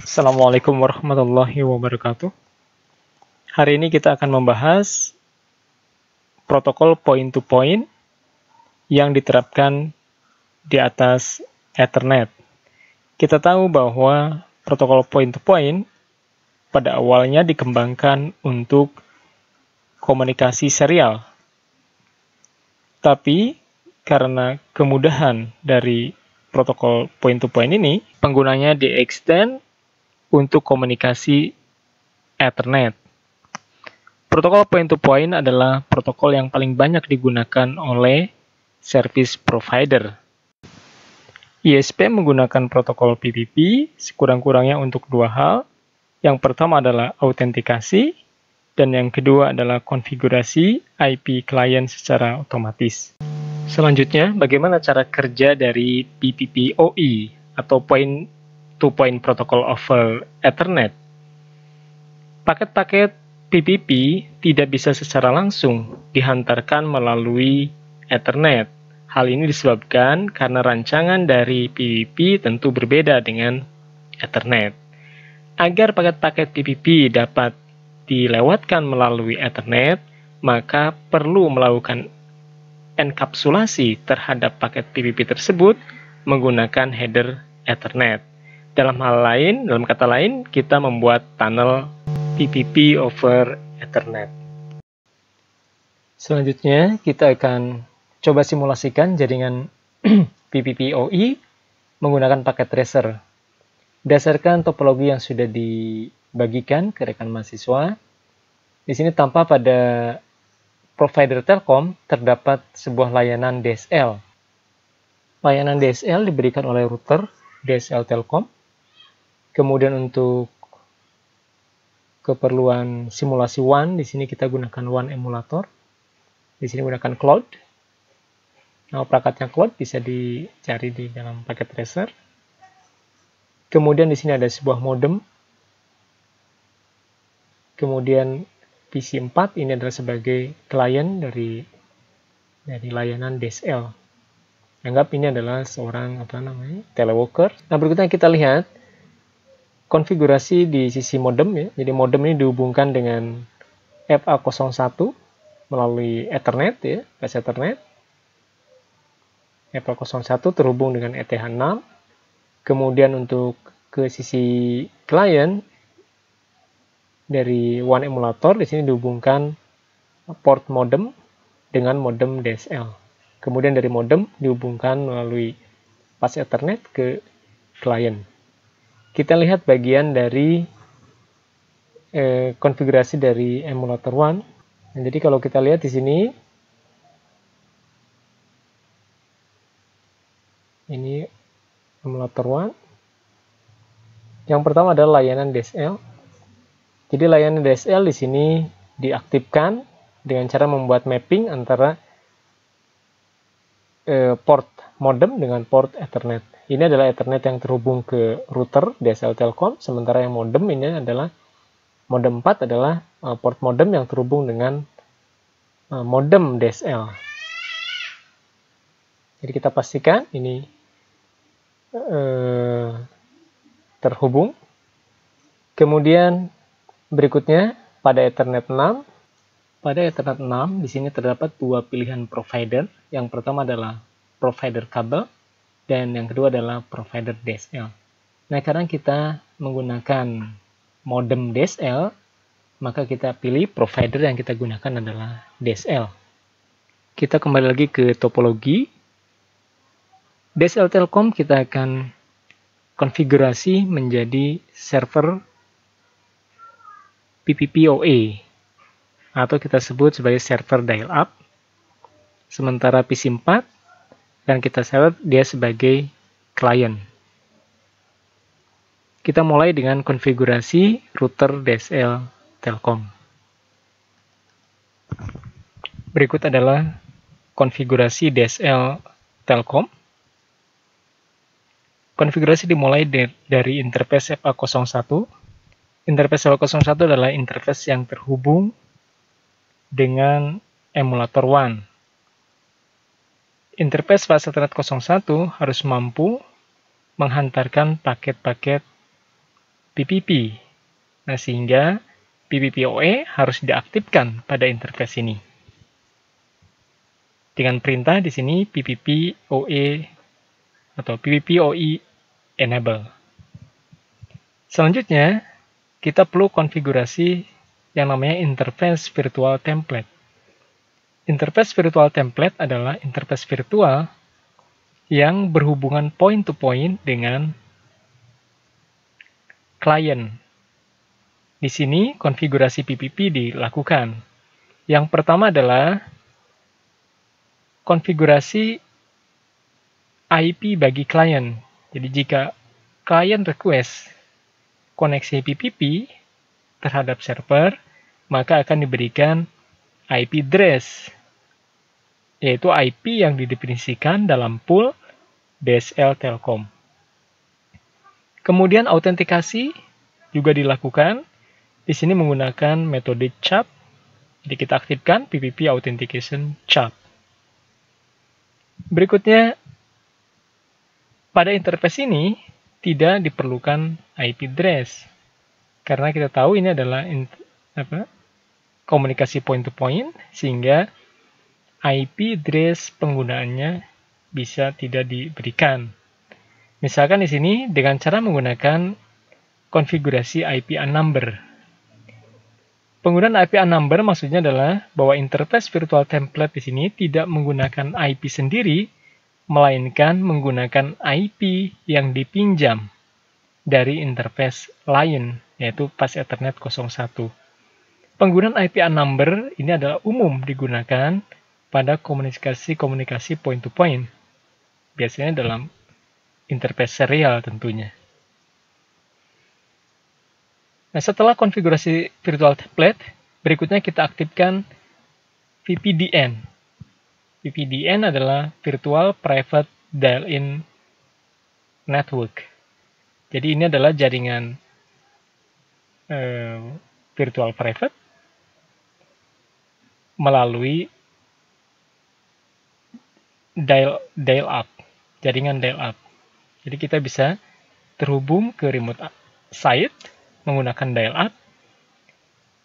Assalamualaikum warahmatullahi wabarakatuh. Hari ini kita akan membahas protokol point-to-point yang diterapkan di atas Ethernet. Kita tahu bahwa protokol point-to-point pada awalnya dikembangkan untuk komunikasi serial. Tapi karena kemudahan dari protokol point-to-point ini, penggunanya di-extend untuk komunikasi Ethernet. Protokol point-to-point adalah protokol yang paling banyak digunakan oleh service provider. ISP menggunakan protokol PPP sekurang-kurangnya untuk dua hal. Yang pertama adalah autentikasi, dan yang kedua adalah konfigurasi IP klien secara otomatis. Selanjutnya, bagaimana cara kerja dari PPPoE atau point-to-point protocol over Ethernet? Paket-paket PPP tidak bisa secara langsung dihantarkan melalui Ethernet. Hal ini disebabkan karena rancangan dari PPP tentu berbeda dengan Ethernet. Agar paket-paket PPP dapat dilewatkan melalui Ethernet, maka perlu melakukan enkapsulasi terhadap paket PPP tersebut menggunakan header Ethernet. Dalam kata lain, kita membuat tunnel PPP over Ethernet. Selanjutnya, kita akan coba simulasikan jaringan PPPoE menggunakan paket tracer. Berdasarkan topologi yang sudah dibagikan ke rekan mahasiswa, di sini tampak pada provider Telkom terdapat sebuah layanan DSL. Layanan DSL diberikan oleh router DSL Telkom. Kemudian untuk keperluan simulasi WAN, di sini kita gunakan WAN emulator. Di sini gunakan cloud. Nah, perangkatnya cloud bisa dicari di dalam paket tracer. Kemudian di sini ada sebuah modem. Kemudian PC4 ini adalah sebagai klien dari layanan DSL. Anggap ini adalah seorang teleworker. Nah, berikutnya kita lihat konfigurasi di sisi modem ya. Jadi modem ini dihubungkan dengan FA01 melalui Ethernet ya, bus Ethernet. FA01 terhubung dengan ETH6. Kemudian untuk ke sisi klien dari WAN emulator di sini dihubungkan port modem dengan modem DSL. Kemudian dari modem dihubungkan melalui bus Ethernet ke klien. Kita lihat bagian dari konfigurasi dari emulator WAN. Nah, jadi kalau kita lihat di sini, ini emulator WAN. Yang pertama adalah layanan DSL. Jadi layanan DSL di sini diaktifkan dengan cara membuat mapping antara port modem dengan port Ethernet. Ini adalah Ethernet yang terhubung ke router DSL Telkom, sementara yang modem ini adalah modem 4 adalah port modem yang terhubung dengan modem DSL. Jadi kita pastikan ini terhubung. Kemudian berikutnya pada Ethernet 6. Pada Ethernet 6 di sini terdapat dua pilihan provider. Yang pertama adalah provider kabel dan yang kedua adalah provider DSL. Nah, karena kita menggunakan modem DSL, maka kita pilih provider yang kita gunakan adalah DSL. Kita kembali lagi ke topologi. DSL Telkom kita akan konfigurasi menjadi server PPPoE atau kita sebut sebagai server dial-up. Sementara PC4 dan kita set dia sebagai klien. Kita mulai dengan konfigurasi router DSL Telkom. Berikut adalah konfigurasi DSL Telkom. Konfigurasi dimulai dari interface FA01. Interface FA01 adalah interface yang terhubung dengan emulator WAN. Interface fase Ethernet 01 harus mampu menghantarkan paket-paket PPP. Nah, sehingga PPPoE harus diaktifkan pada interface ini. Dengan perintah di sini PPPoE atau PPPoE enable. Selanjutnya, kita perlu konfigurasi yang namanya interface virtual template. Interface virtual template adalah interface virtual yang berhubungan point-to-point dengan klien. Di sini konfigurasi PPP dilakukan. Yang pertama adalah konfigurasi IP bagi klien. Jadi jika klien request koneksi PPP terhadap server, maka akan diberikan IP address, yaitu IP yang didefinisikan dalam pool DSL Telkom. Kemudian autentikasi juga dilakukan. Di sini menggunakan metode CHAP. Jadi kita aktifkan PPP Authentication CHAP. Berikutnya, pada interface ini tidak diperlukan IP address. Karena kita tahu ini adalah komunikasi point-to-point, sehingga IP address penggunaannya bisa tidak diberikan. Misalkan di sini dengan cara menggunakan konfigurasi IP unnumber. Penggunaan IP unnumber maksudnya adalah bahwa interface virtual template di sini tidak menggunakan IP sendiri, melainkan menggunakan IP yang dipinjam dari interface lain, yaitu pas Ethernet 01. Penggunaan IP unnumber ini adalah umum digunakan pada komunikasi point-to-point, biasanya dalam interface serial tentunya. Nah, setelah konfigurasi virtual template, berikutnya kita aktifkan VPDN. VPDN adalah Virtual Private Dial-in Network. Jadi ini adalah jaringan virtual private melalui dial-up, jaringan dial-up. Jadi kita bisa terhubung ke remote site menggunakan dial-up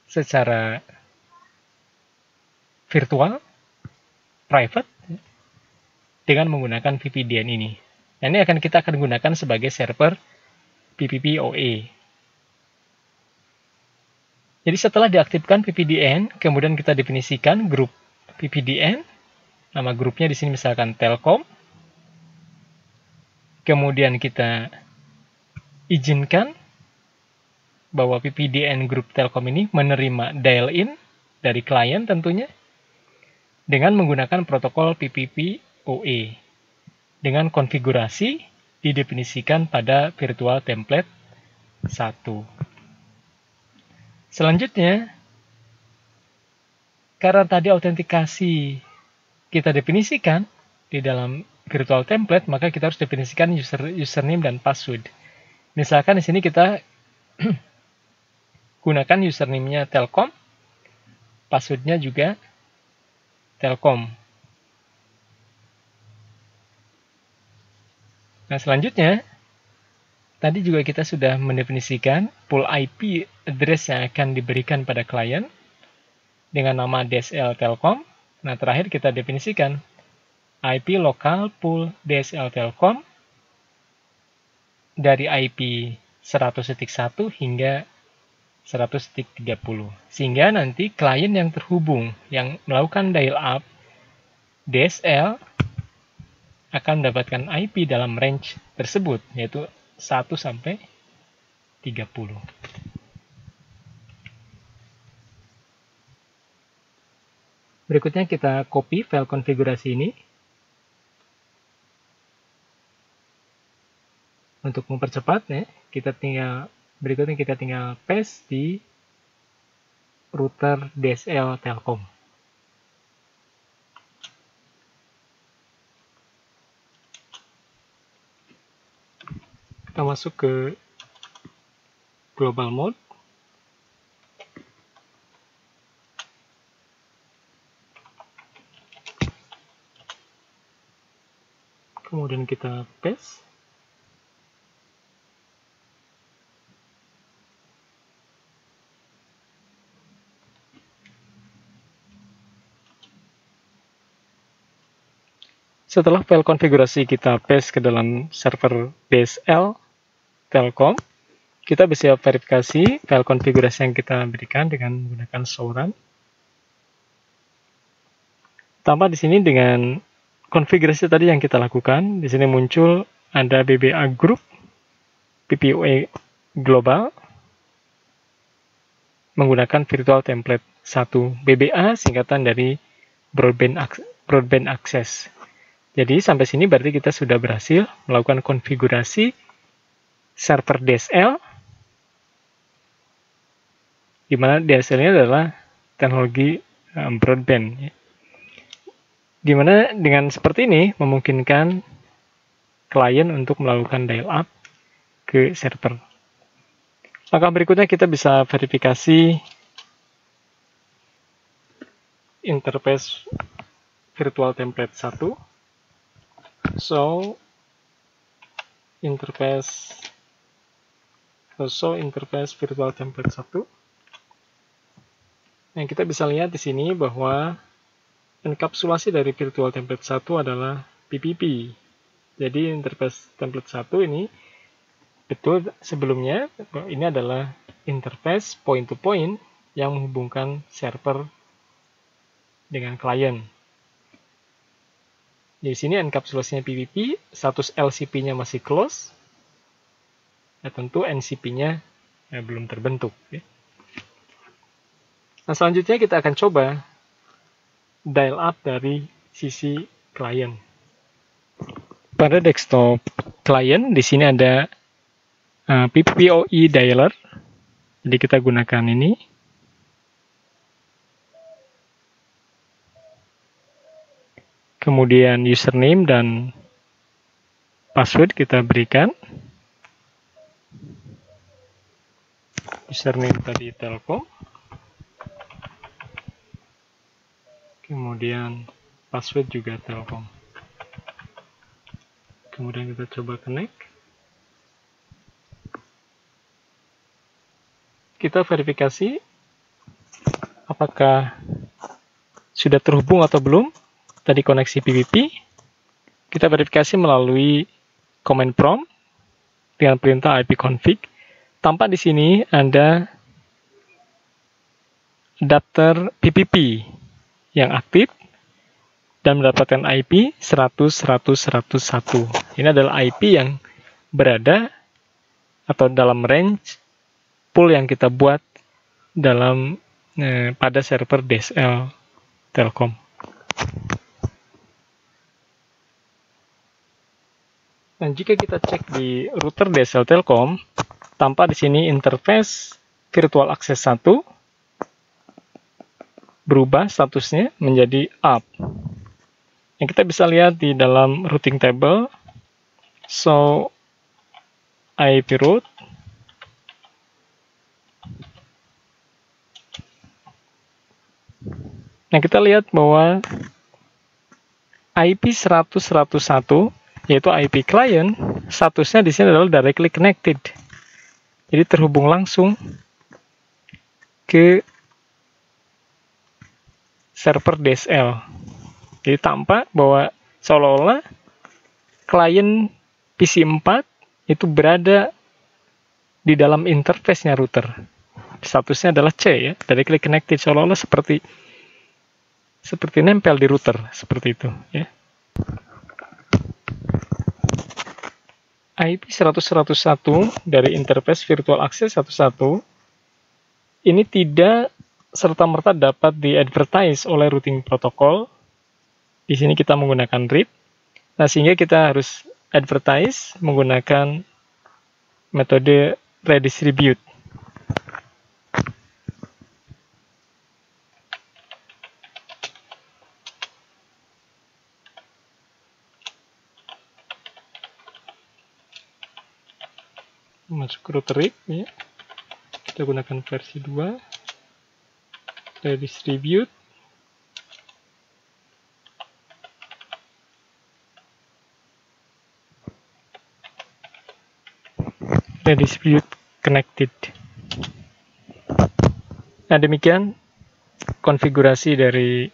secara virtual, private, dengan menggunakan VPDN ini. Nah, ini kita akan gunakan sebagai server PPPoE. Jadi setelah diaktifkan VPDN, kemudian kita definisikan grup VPDN. Nama grupnya di sini misalkan Telkom. Kemudian kita izinkan bahwa VPDN grup Telkom ini menerima dial-in dari klien tentunya dengan menggunakan protokol PPPoE dengan konfigurasi didefinisikan pada virtual template 1. Selanjutnya, karena tadi autentikasi kita definisikan di dalam virtual template, maka kita harus definisikan username dan password. Misalkan di sini kita gunakan username-nya Telkom, password-nya juga Telkom. Nah, selanjutnya, tadi juga kita sudah mendefinisikan pool IP address yang akan diberikan pada klien dengan nama DSL Telkom. Nah, terakhir kita definisikan IP lokal pool DSL Telkom dari IP 100.1 hingga 100.30. Sehingga nanti klien yang terhubung, yang melakukan dial-up DSL akan mendapatkan IP dalam range tersebut, yaitu 1 sampai 30. Berikutnya kita copy file konfigurasi ini. Untuk mempercepat ya, berikutnya kita tinggal paste di router DSL Telkom. Kita masuk ke global mode. Kemudian kita paste. Setelah file konfigurasi kita paste ke dalam server DSL Telkom, kita bisa verifikasi file konfigurasi yang kita berikan dengan menggunakan show run. Tambah di sini dengan konfigurasi tadi yang kita lakukan, di sini muncul ada BBA Group, PPOE Global, menggunakan virtual template 1. BBA singkatan dari Broadband Access. Jadi sampai sini berarti kita sudah berhasil melakukan konfigurasi server DSL, di mana DSL-nya adalah teknologi broadband. Di mana dengan seperti ini memungkinkan klien untuk melakukan dial-up ke server. Langkah berikutnya kita bisa verifikasi interface virtual template 1. Show interface virtual template 1. Yang kita bisa lihat di sini bahwa enkapsulasi dari virtual template 1 adalah PPP. Jadi interface template 1 ini betul sebelumnya ini adalah interface point-to-point yang menghubungkan server dengan klien. Di sini enkapsulasinya PPP, status LCP-nya masih close, ya tentu NCP-nya belum terbentuk. Ya. Nah, selanjutnya kita akan coba dial up dari sisi klien. Pada desktop klien di sini ada PPPoE dialer, jadi kita gunakan ini. Kemudian username dan password kita berikan. Username tadi Telkom. Kemudian password juga Telkom. Kemudian kita coba connect. Kita verifikasi apakah sudah terhubung atau belum. Tadi koneksi PPP. Kita verifikasi melalui command prompt dengan perintah ipconfig. Tampak di sini ada adapter PPP yang aktif dan mendapatkan IP 100.100.101. Ini adalah IP yang berada atau dalam range pool yang kita buat dalam pada server DSL Telkom. Dan jika kita cek di router DSL Telkom, tampak di sini interface virtual access 1 berubah statusnya menjadi up. Yang kita bisa lihat di dalam routing table, show IP route. Nah, kita lihat bahwa IP 100.101 yaitu IP client, statusnya di sini adalah directly connected. Jadi terhubung langsung ke server DSL. Jadi tampak bahwa seolah-olah klien PC4 itu berada di dalam interface-nya router. Statusnya adalah C ya, directly connected, seolah-olah seperti nempel di router, seperti itu ya. IP 100.101 dari interface virtual access 11 ini tidak serta-merta dapat di-advertise oleh routing protocol. Di sini kita menggunakan read. Nah, sehingga kita harus advertise menggunakan metode redistribute. Masuk ke router read ya. Kita gunakan versi 2 redistribute. Redistribute connected. Nah, demikian konfigurasi dari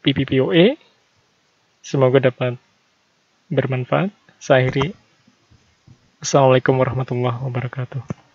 PPPoE. Semoga dapat bermanfaat. Saya akhiri. Assalamualaikum warahmatullahi wabarakatuh.